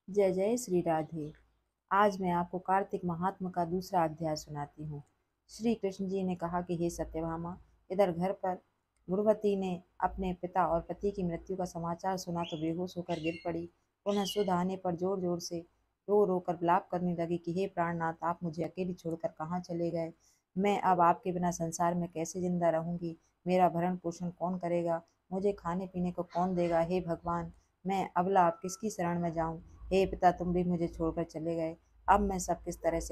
जय जय श्री राधे। आज मैं आपको कार्तिक महात्म का दूसरा अध्याय सुनाती हूँ। श्री कृष्ण जी ने कहा कि हे सत्यभामा, इधर घर पर गुणवती ने अपने पिता और पति की मृत्यु का समाचार सुना तो बेहोश होकर गिर पड़ी। पुनः सुध आने पर जोर जोर से रो रो कर विलाप करने लगी कि हे प्राणनाथ, आप मुझे अकेली छोड़कर कहाँ चले गए। मैं अब आपके बिना संसार में कैसे जिंदा रहूंगी। मेरा भरण पोषण कौन करेगा, मुझे खाने पीने को कौन देगा। हे भगवान, मैं अबला अब किसकी शरण में जाऊं। हे पिता, तुम भी मुझे छोड़कर चले गए। अब मैं सब तरफ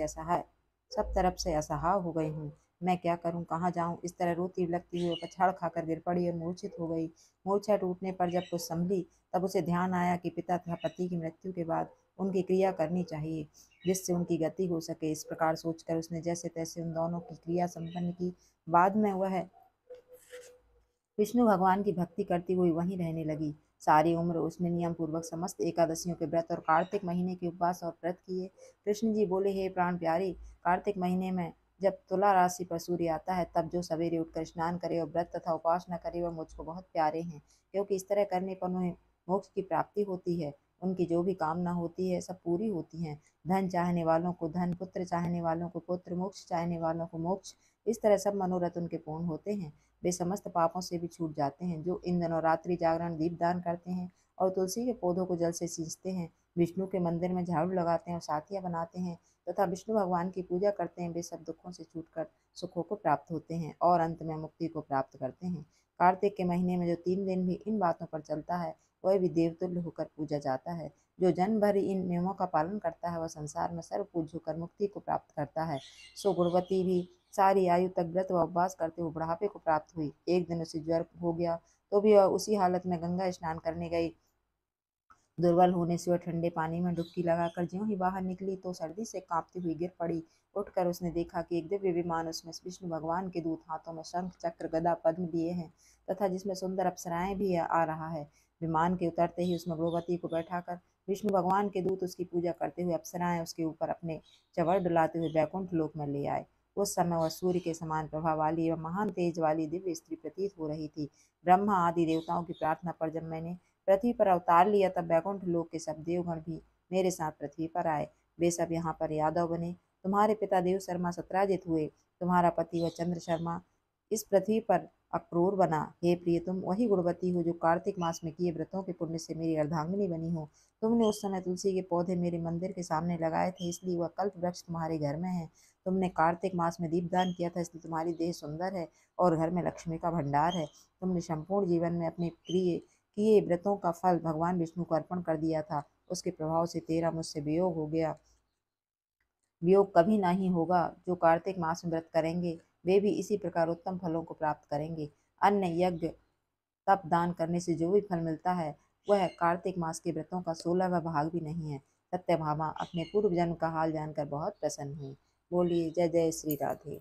से असहाय हो गई हूँ। मैं क्या करूं, कहाँ जाऊं। इस तरह रोती बिलखती हुई पछाड़ खाकर गिर पड़ी और मूर्छित हो गई। मूर्छा टूटने पर जब कुछ संभली तब उसे ध्यान आया कि पिता तथा पति की मृत्यु के बाद उनकी क्रिया करनी चाहिए, जिससे उनकी गति हो सके। इस प्रकार सोचकर उसने जैसे तैसे उन दोनों की क्रिया संपन्न की। बाद में वह विष्णु भगवान की भक्ति करती हुई वहीं रहने लगी। सारी उम्र उसने नियम पूर्वक समस्त एकादशियों के व्रत और कार्तिक महीने के उपवास और व्रत किए। कृष्ण जी बोले, हे प्राण प्यारी, कार्तिक महीने में जब तुला राशि पर सूर्य आता है तब जो सवेरे उठकर स्नान करे और व्रत तथा उपास न करे वह मुझको बहुत प्यारे हैं, क्योंकि इस तरह करने पर उन्हें मोक्ष की प्राप्ति होती है। उनकी जो भी कामना होती है सब पूरी होती है। धन चाहने वालों को धन, पुत्र चाहने वालों को पुत्र, मोक्ष चाहने वालों को मोक्ष, इस तरह सब मनोरथ उनके पूर्ण होते हैं। वे समस्त पापों से भी छूट जाते हैं। जो इन दिनों रात्रि जागरण, दीपदान करते हैं और तुलसी के पौधों को जल से सींचते हैं, विष्णु के मंदिर में झाड़ू लगाते हैं और साथियां बनाते हैं तथा विष्णु भगवान की पूजा करते हैं, वे सब दुखों से छूटकर सुखों को प्राप्त होते हैं और अंत में मुक्ति को प्राप्त करते हैं। कार्तिक के महीने में जो 3 दिन भी इन बातों पर चलता है वह भी देवतुल्य होकर पूजा जाता है। जो जन्म भर इन नियमों का पालन करता है वह संसार में सर्व पूज्य होकर मुक्ति को प्राप्त करता है। सो गुणवती भी सारी आयु तक व्रत व उपवास करते हुए बुढ़ापे को प्राप्त हुई। एक दिन उसे ज्वर हो गया तो भी वह उसी हालत में गंगा स्नान करने गई। दुर्बल होने से वह ठंडे पानी में डुबकी लगाकर ज्यों ही बाहर निकली तो सर्दी से कांपती हुई गिर पड़ी। उठकर उसने देखा कि एक दिव्य विमान, उसमें विष्णु भगवान के दूत हाथों में शंख चक्र गदा पद्म लिए हैं तथा जिसमें सुंदर अप्सराएं भी आ रहा है। विमान के उतरते ही उसमें द्रौपदी को बैठाकर विष्णु भगवान के दूत उसकी पूजा करते हुए अप्सराएं उसके ऊपर अपने चवर डुलाते हुए बैकुंठ लोक में ले आए। उस समय वह सूर्य के समान प्रभा वाली एवं महान तेज वाली दिव्य स्त्री प्रतीत हो रही थी। ब्रह्मा आदि देवताओं की प्रार्थना पर जब मैंने पृथ्वी पर अवतार लिया तब बैकुंठ लोक के सब देवगण भी मेरे साथ पृथ्वी पर आए। वे सब यहाँ पर यादव बने। तुम्हारे पिता देव शर्मा सत्राजित हुए। तुम्हारा पति व चंद्र शर्मा इस पृथ्वी पर अक्रूर बना। हे प्रिय, तुम वही गुणवती हो जो कार्तिक मास में किए व्रतों के पुण्य से मेरी अर्धांगिनी बनी हो। तुमने उस समय तुलसी के पौधे मेरे मंदिर के सामने लगाए थे, इसलिए वह कल्प वृक्ष तुम्हारे घर में है। तुमने कार्तिक मास में दीपदान किया था, इसलिए तुम्हारी देह सुंदर है और घर में लक्ष्मी का भंडार है। तुमने संपूर्ण जीवन में अपने प्रिय किए व्रतों का फल भगवान विष्णु को अर्पण कर दिया था। उसके प्रभाव से तेरा मुझसे वियोग हो गया। वियोग कभी नहीं होगा। जो कार्तिक मास में व्रत करेंगे वे भी इसी प्रकार उत्तम फलों को प्राप्त करेंगे। अन्य यज्ञ तप दान करने से जो भी फल मिलता है वह कार्तिक मास के व्रतों का 16वां भाग भी नहीं है। सत्यभामा अपने पूर्व जन्म का हाल जानकर बहुत प्रसन्न हुई। बोलिए जय जय श्री राधे।